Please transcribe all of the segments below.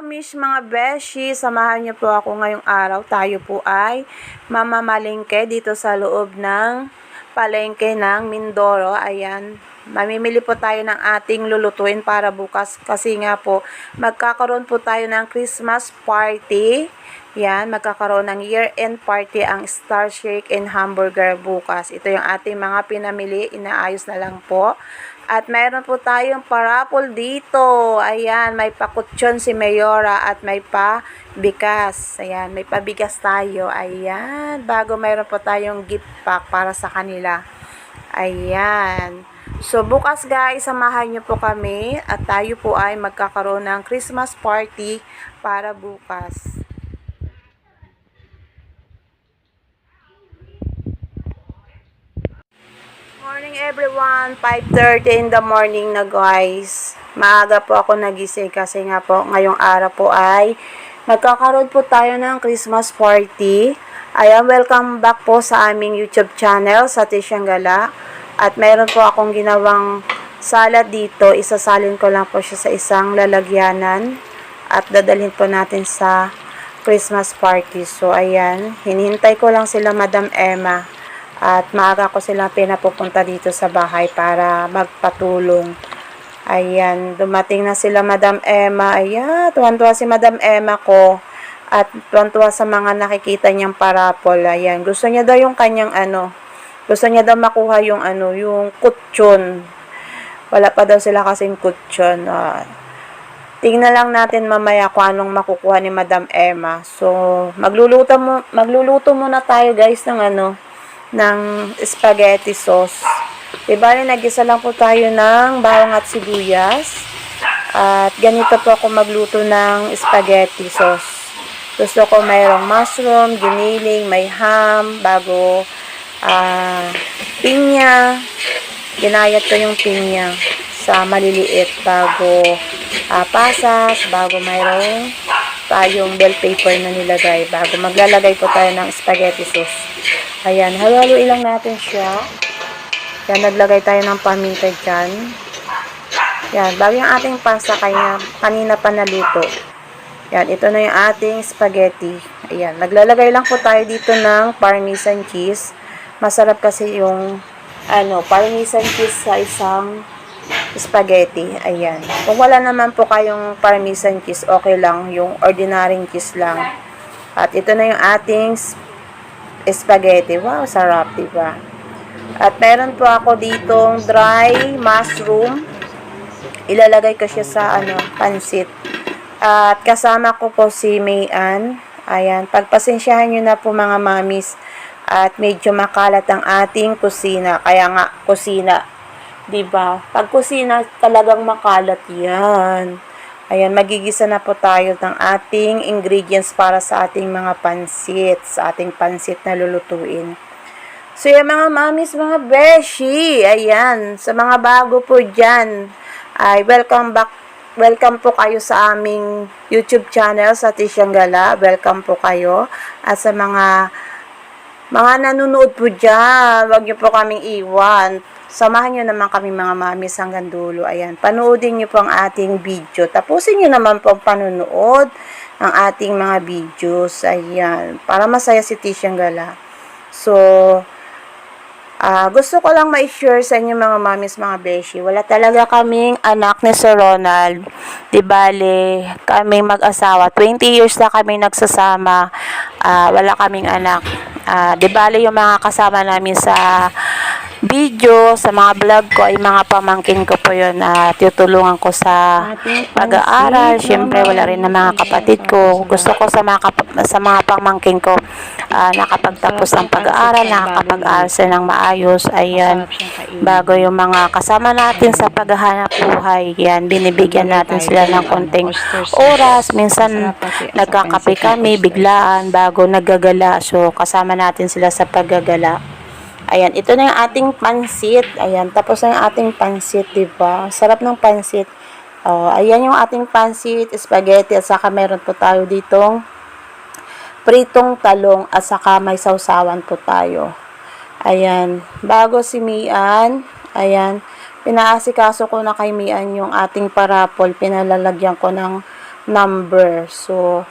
Mamis, mga beshi, samahan niyo po ako ngayong araw. Tayo po ay mamamalengke dito sa loob ng palengke ng Mindoro. Ayan, mamimili po tayo ng ating lulutuin para bukas kasi nga po magkakaroon po tayo ng Christmas party. Yan, magkakaroon ng year-end party ang Star Shake and Hamburger bukas. Ito yung ating mga pinamili, inaayos na lang po. At mayroon po tayong parapol dito. Ayan, may pakutsyon si Mayora at may pabigas. Ayan, may pabigas tayo. Ayan, bago mayroon po tayong gift pack para sa kanila. Ayan. So, bukas guys, samahan niyo po kami at tayo po ay magkakaroon ng Christmas party para bukas. Morning everyone, 5:30 in the morning na guys. Maaga po ako nagising kasi nga po ngayong araw po ay magkakaroon po tayo ng Christmas party. Ayan, welcome back po sa aming YouTube channel sa Tisyang Gala. At mayroon po akong ginawang salad dito. Isasalin ko lang po siya sa isang lalagyanan at dadalhin po natin sa Christmas party. So ayan, hinihintay ko lang sila Madam Emma. At maaga ko silang pinapupunta dito sa bahay para magpatulong. Ayan, dumating na sila Madam Emma. Ayan, tuwan-tuwa si Madam Emma ko. At tuwan-tuwa sa mga nakikita niyang parapol. Ayan, gusto niya daw yung kanyang gusto niya daw makuha yung yung kutsyon. Wala pa daw sila kasing kutsyon. Tingnan lang natin mamaya kung anong makukuha ni Madam Emma. So, magluluto muna tayo guys ng spaghetti sauce. Diba, nag-isa lang po tayo ng bawang at sibuyas. At ganito po ako magluto ng spaghetti sauce. Gusto ko mayroong mushroom, giniling, may ham, bago pinya. Ginayat ko yung pinya sa maliliit, bago pasas, bago mayroong tayong bell paper na nilagay, bago maglalagay po tayo ng spaghetti sauce. Ayan, halo-haluin lang natin siya. Yan, naglagay tayo ng paminta dyan. Yan, bago yung ating pasta kanina pa naluto. Yan, ito na yung ating spaghetti. Ayan, naglalagay lang po tayo dito ng parmesan cheese. Masarap kasi yung parmesan cheese sa isang spaghetti. Ayan. Kung wala naman po kayong parmesan cheese, okay lang. Yung ordinary cheese lang. At ito na yung ating spaghetti. Wow, sarap, diba? At meron po ako ditong dry mushroom. Ilalagay ko siya sa pansit. At kasama ko po si Mayan. Ayan, pagpasensyahan nyo na po mga mamis. At medyo makalat ang ating kusina. Kaya nga, kusina. Diba? Pag kusina, talagang makalat yan. Ayan, magigisa na po tayo ng ating ingredients para sa ating mga pansit. Sa ating pansit na lulutuin. So, yung mga mamis, mga beshi. Ayan, sa mga bago po dyan, ay welcome back. Welcome po kayo sa aming YouTube channel sa Tisyang Gala. Welcome po kayo. At sa mga nanonood po dyan, huwag niyo po kaming iwan. Samahan nyo naman kami mga mamis hanggang dulo. Ayan, panoodin nyo po ang ating video. Tapusin nyo naman po ang panonood ng ating mga videos. Ayan, para masaya si Tisyang Gala. So, gusto ko lang ma-share sa inyo mga mamis, mga beshi. Wala talaga kaming anak ni Sir Ronald. Di bale, kaming mag-asawa. 20 years na kami nagsasama. Wala kaming anak. Di bale, yung mga kasama namin sa video, sa mga vlog ko ay mga pamangkin ko po yun at tutulungan ko sa pag-aaral. Siyempre wala rin na mga kapatid ko. Gusto ko sa mga pamangkin ko nakapagtapos ng pag-aaral, nakakapag-aaral sila ng maayos. Ayan, bago yung mga kasama natin sa paghahanap buhay, yan, binibigyan natin sila ng konting oras. Minsan nagkakape kami biglaan bago naggagala. So kasama natin sila sa paggagala. Ayan, ito na yung ating pansit. Ayan, tapos na yung ating pansit, diba? Sarap ng pansit. Ayan yung ating pansit, spaghetti, at saka meron po tayo ditong pritong talong, at saka may sausawan po tayo. Ayan, bago si Mian, ayan, pinaasikaso ko na kay Mian yung ating parapol. Pinalalagyan ko ng number. So,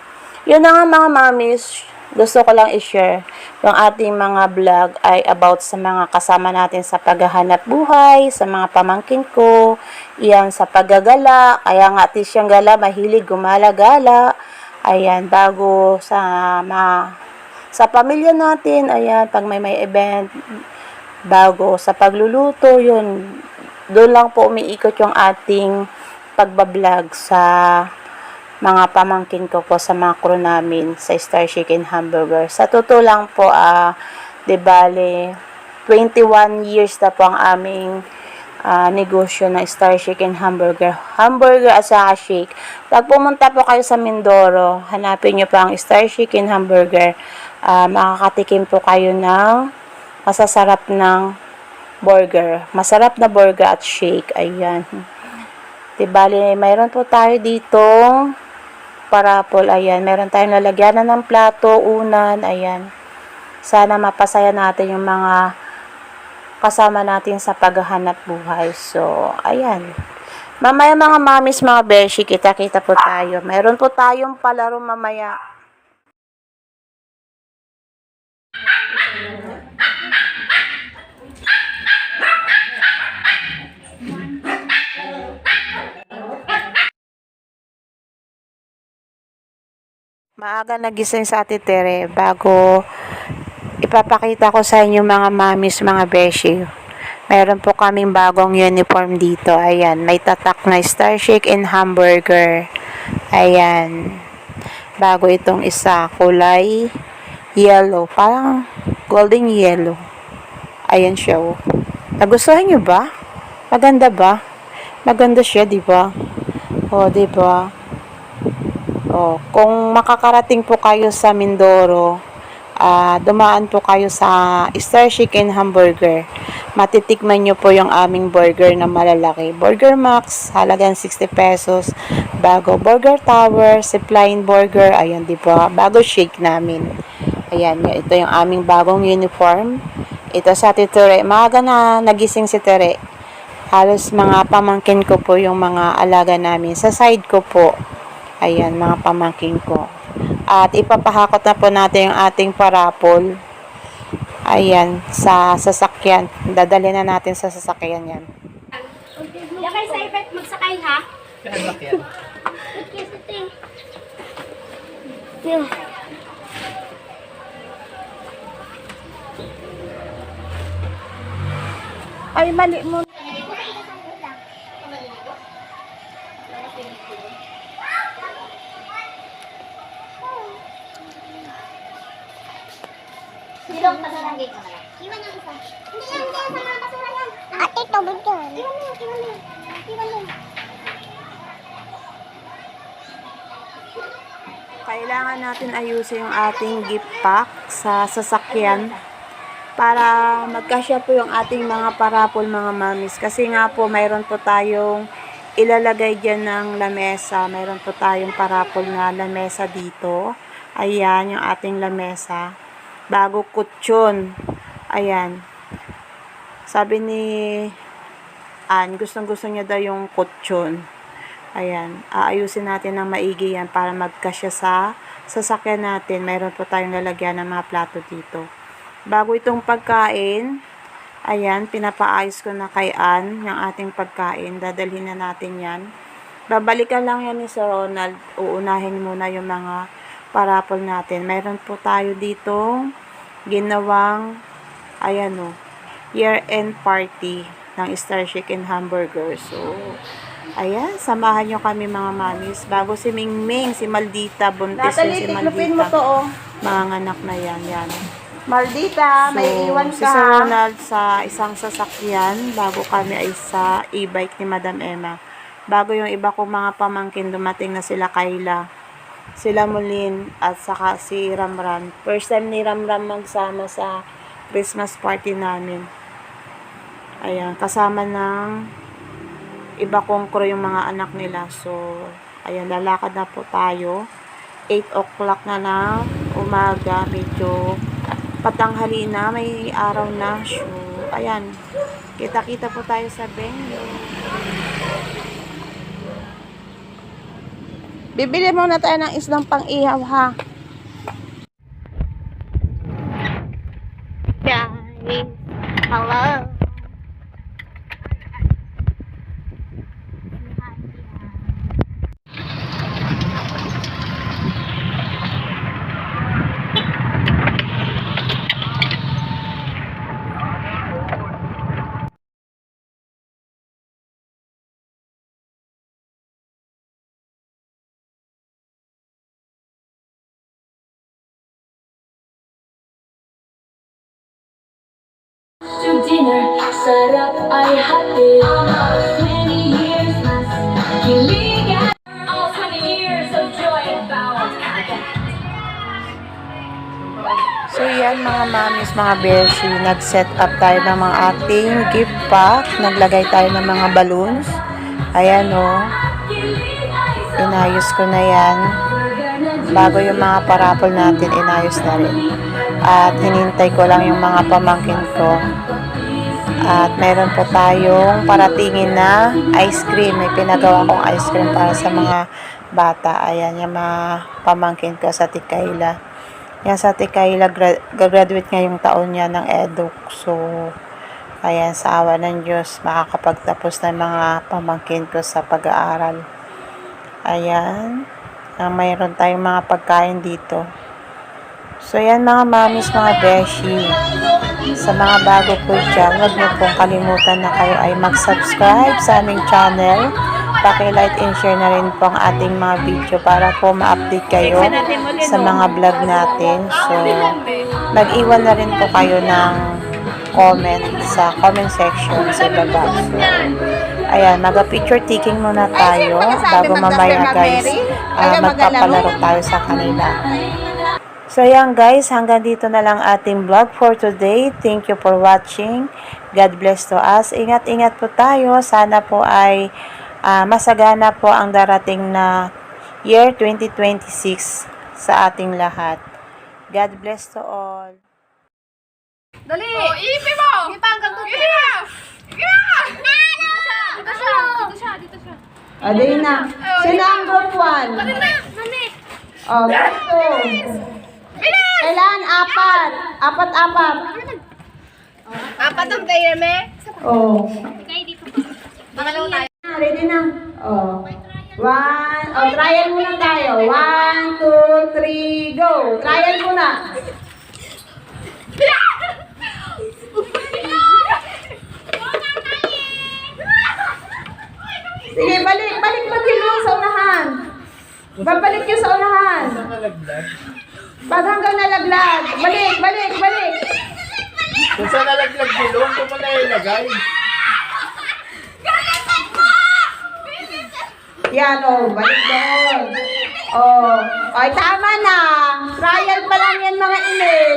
yun na nga mga mamis, gusto ko lang i-share yung ating mga vlog ay about sa mga kasama natin sa paghahanap buhay, sa mga pamangkin ko, iyan sa paggagala, kaya nga at siyang gala, mahilig gumala-gala, ayan, bago sa pamilya natin, ayan, pag may event, bago sa pagluluto, yun, doon lang po umiikot yung ating pagbablog sa mga pamangkin ko po sa mga crew namin sa Star Chicken Hamburger. Sa totoo lang po, di bale, 21 years na po ang aming negosyo ng Star Chicken Hamburger. Hamburger at saka shake. Pag pumunta po kayo sa Mindoro, hanapin nyo po ang Star Chicken Hamburger. Makakatikim po kayo ng masasarap ng burger. Masarap na burger at shake. Ayan. Di bale, mayroon po tayo dito parapol, ayan. Meron tayong lalagyanan ng plato, unan, ayan. Sana mapasaya natin yung mga kasama natin sa paghahanap buhay. So, ayan. Mamaya mga mamis, mga beshi, kita-kita po tayo. Meron po tayong palaro mamaya. Maaga nagising sa Ate Tere bago ipapakita ko sa inyo mga mamis, mga beshi. Meron po kaming bagong uniform dito. Ayan, may tatak na Star Chicken Hamburger. Ayan. Bago itong isa, kulay yellow. Parang golden yellow. Ayan siya. Oh. Nagustuhan nyo ba? Maganda ba? Maganda siya, di ba? O, di ba? Oh, kung makakarating po kayo sa Mindoro, dumaan po kayo sa Star Chicken Hamburger. Matitikman nyo po yung aming burger na malalaki. Burger Max, halagang 60 pesos. Bago Burger Tower, Zipline Burger, ayan, di ba? Bago shake namin. Ayan, ito yung aming bagong uniform. Ito sa Tere. Maaga na nagising si Tere. Halos mga pamangkin ko po yung mga alaga namin. Sa side ko po. Ayan, mga pamangkin ko. At ipapahakot na po natin yung ating parapol. Ayan, sa sasakyan. Dadali na natin sa sasakyan yan. Yakay sa ipet, magsakay ha? Kaya yan. Yeah. Ay, mali mo. Silong pasalanggi ka na lang. Iwan yung isa. Hindi yan, hindi yan sa mga basura yan. Ate, tubig yan. Iwan mo, iwan mo. Iwan mo. Kailangan natin ayusin yung ating gift pack sa sasakyan para magkasya po yung ating mga parapol, mga mamis. Kasi nga po, mayroon po tayong ilalagay dyan ng lamesa. Mayroon po tayong parapol na lamesa dito. Ayan, yung ating lamesa. Bago kutsyon. Ayan. Sabi ni Ann, gustong-gusto niya daw yung kutsyon. Ayan. Aayusin natin ng maigi yan para magkasya sa sasakyan natin. Mayroon po tayong lalagyan ng mga plato dito. Bago itong pagkain, ayan, pinapaayos ko na kay Ann yung ating pagkain. Dadalhin na natin yan. Babalikan lang yan ni Sir Ronald. Uunahin muna yung mga parapol natin. Mayroon po tayo dito ginawang, ayan o, year-end party ng Star Chicken Hamburger. So, ayan, samahan nyo kami mga mamis. Bago si Mingming, si Maldita, buntis yun si Maldita. mo to, oh. Mga anak na yan, yan. Maldita, may iwan Si ka. Sir Ronald sa isang sasakyan, bago kami ay sa e-bike ni Madam Emma. Bago yung iba kong mga pamangkin, dumating na sila Kayla, sila Mulin, at saka si Ramram. First time ni Ramram magsama sa Christmas party namin. Ayan, kasama ng iba kong crew yung mga anak nila. So, ayan, lalakad na po tayo. 8 o'clock na ng umaga, medyo patanghali na, may araw na. So, ayan, kita-kita po tayo sa venue. Bibili muna tayo ng islang pang-ihaw, ha? Guys, hello. To dinner, sarap ay hatid. Many years mas kiligan. All 20 years of joy and power. So yan mga mamis, mga beshi, nag-set up tayo ng mga ating gift pack. Naglagay tayo ng mga balloons. Ayan o. Inayos ko na yan. Bago yung mga parapol natin, inayos na rin. At hinintay ko lang yung mga pamangkin ko. At meron po tayong paratingin na ice cream. May pinagawa kong ice cream para sa mga bata. Ayan yung mga pamangkin ko sa Tikayla. Yan sa Tikayla, gagraduate ngayong taon niya ng EDUC. So, ayan, sa awa ng Diyos, makakapagtapos ng mga pamangkin ko sa pag-aaral. Ayan. Mayroon tayong mga pagkain dito. So, yan mga mamis, mga beshi. Sa mga bago po dyan, huwag niyo pong kalimutan na kayo ay mag-subscribe sa aming channel. Paki-like and share na rin po ang ating mga video para po ma-update kayo sa mga vlog natin. So, mag-iwan na rin po kayo ng comment sa comment section sa baba. So, ayan, mag-picture taking muna tayo bago mamaya guys, magpapalaro tayo sa kanila. So, ayan guys, hanggang dito na lang ating vlog for today. Thank you for watching. God bless to us. Ingat-ingat po tayo. Sana po ay masagana po ang darating na year 2026 sa ating lahat. God bless to all. Dali! Oh, ipi mo! Hindi pa hanggang tuti. Dito siya. Aday na. Sino ang group 1? Mami! Oh, group 2. Kailan? Apat. Apat. Apat ang player, me? Oh. Kaya dito pa. Makalaw tayo. Ready na. Oh. Trial muna tayo. 1, 2, 3, go. Trial muna. Sige, balik mo din sa unahan. Babalik yung sa unahan. Pag hanggang nalaglag. Balik. Kung saan nalaglag bilong, kung mo na ilagay. Yan, balik doon. Ay, tama na. Trial pa lang yan mga inay.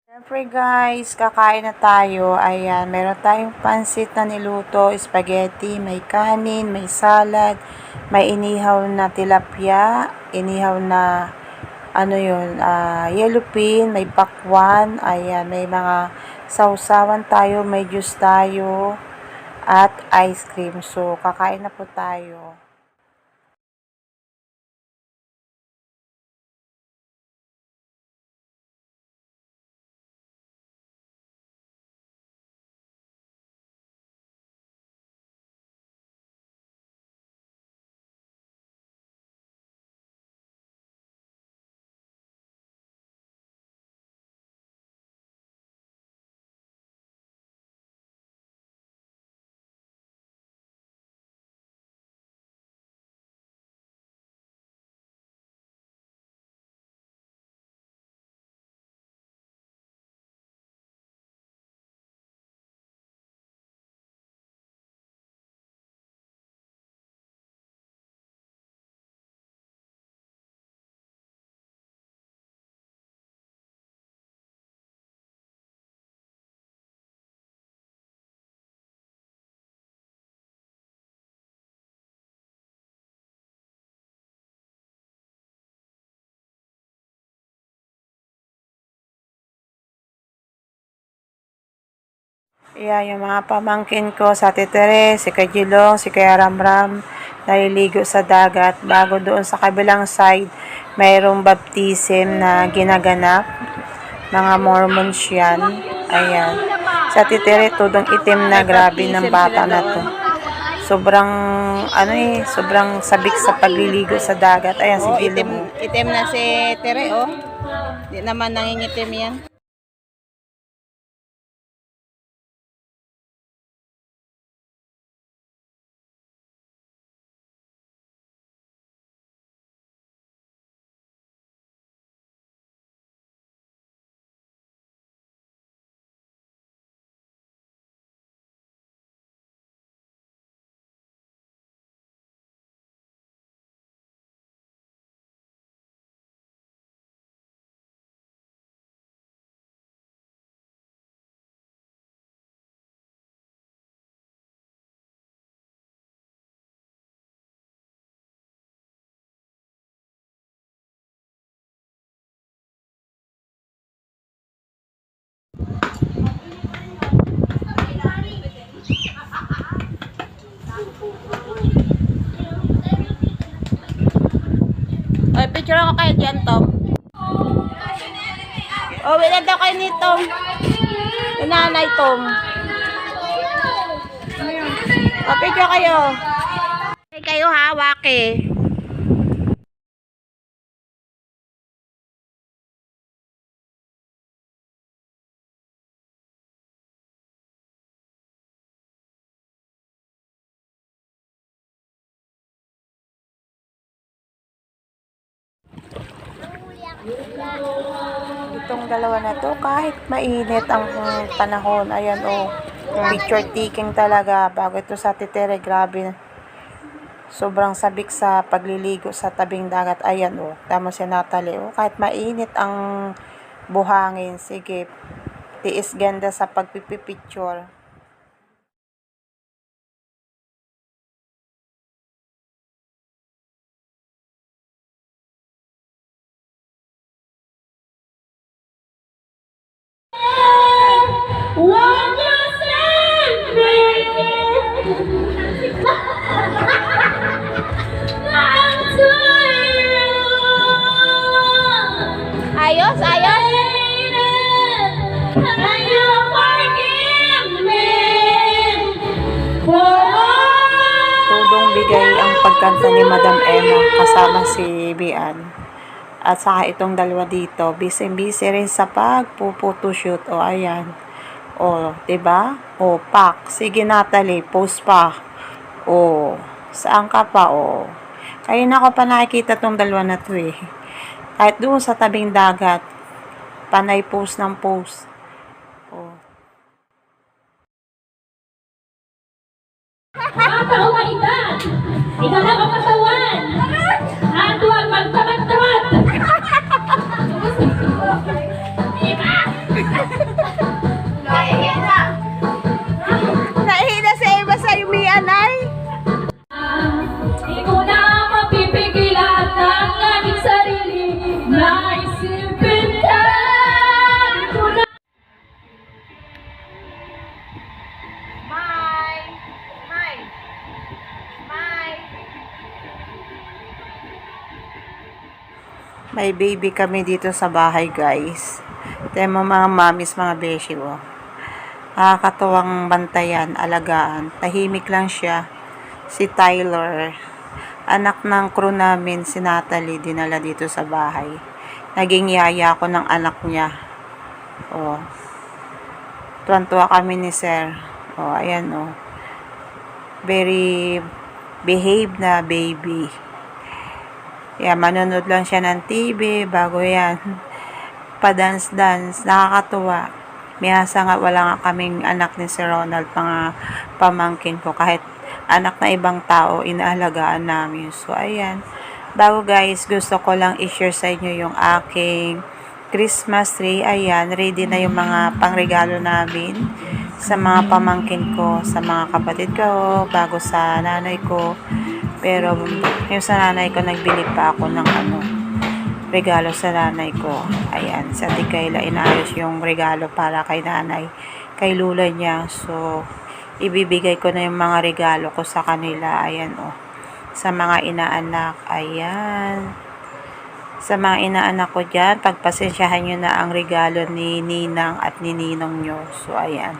Siyempre guys, kakain na tayo. Ayan, meron tayong pansit na niluto, spaghetti, may kanin, may salad, may inihaw na tilapia, inihaw na yellow pin, may pakwan, ayan, may mga sausawan tayo, may juice tayo, at ice cream. So, kakain na po tayo. Ayan, yung mga pamangkin ko sa Titere, si Kajilong, si Kaya Ramram, naliligo sa dagat. Bago doon sa kabilang side, mayroong baptism na ginaganap. Mga Mormons yan. Ayan. Sa Titere, tudong itim na, grabe ng bata na to. Sobrang, sobrang sabik sa pagliligo sa dagat. Ayan, si Gilong. Itim na si Tere, oh. Di naman nangingitim yan. Oy, picture ako kayo dyan, Tom. Oh, wala daw kayo ni Tom. Yung nanay, Tom. Oh, picture kayo. Kayo hawak eh. Itong dalawa na to, kahit mainit ang panahon, ayan picture taking talaga. Bago ito sa Titere, grabe. Sobrang sabik sa pagliligo sa tabing dagat. Ayan tama si Natalie. Kahit mainit ang buhangin, sige, tiis ganda sa pagpipicture. When you send me, I'm to you. Ayos, ayos. And you forgive me for Tudong bigay ang pagkanta ni Madam Emma kasama si Bian. At saka itong dalawa dito, busy rin sa pagpupotoshoot. Ayan. Diba? Pak. Sige, Natalie, post pa. Saan ka pa? Kaya na ako pa nakikita tong dalawa na to eh. Kahit doon sa tabing dagat, panay post ng post. kapaulitan. Ikaw na kapatawan. At huwag magtamad-tamad. Nahihina si Eva sa yumianay. Di ko na mapipigilan ang aming sarili na isipin ka. Di ko na May baby kami dito sa bahay, guys. Ito yung mga mamis, mga beshi, nakakatuwang bantayan, alagaan. Tahimik lang siya. Si Tyler, anak ng crew namin, si Natalie, dinala dito sa bahay. Naging yaya ko ng anak niya. Tuwan-tuwa kami ni Sir. Ayan, very behave na baby. Manonood lang siya ng TV, bago yan, pa-dance-dance, nakakatuwa. Miyasa nga, wala nga kaming anak ni Sir Ronald, mga pamangkin ko, kahit anak na ibang tao, inaalagaan namin. So, ayan. Bago guys, gusto ko lang i-share sa inyo yung aking Christmas tree. Ayan, ready na yung mga pangregalo namin sa mga pamangkin ko, sa mga kapatid ko, bago sa nanay ko. Pero yung sa nanay ko, nagbili pa ako ng regalo sa nanay ko. Ayan, sa Tikayla, inaayos yung regalo para kay nanay. kay lula niya. So, ibibigay ko na yung mga regalo ko sa kanila. Ayan, oh. Sa mga inaanak. Ayan. Sa mga inaanak ko dyan, pagpasensyahan nyo na ang regalo ni Ninang at ni Ninong nyo. So, ayan.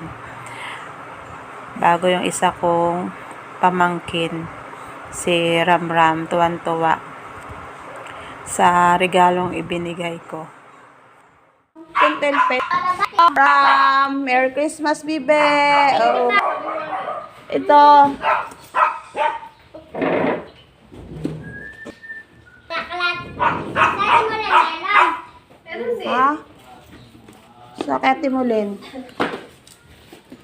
Bago yung isa kong pamangkin, si Ramram, tuwan-tuwa sa regalong ibinigay ko. Pentel pet. Ram, Merry Christmas, Bibe. Oh. Ito. Nakalat. Saan mo na nalang? Ha? Sa Kati Mulin.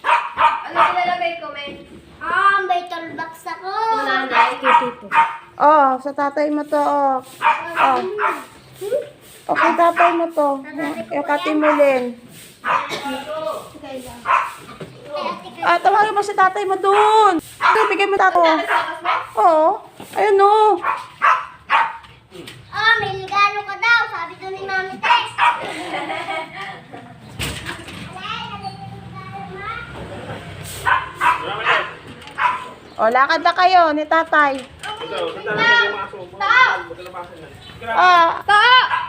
Ano ilalagay ko, men? May toolbox ako. Nanay, kay Tito. Oh, sa tatay mo to, oh. Oh. Okay, tatay mo to. Yung Kati Mulin. Ah, tawagin mo si tatay mo dun. Bigay mo tato. Oo. Ayun, oh. May regalo ka daw. Sabi doon ni Mami Tess. O, lakad na kayo ni tatay. Ah, Ta!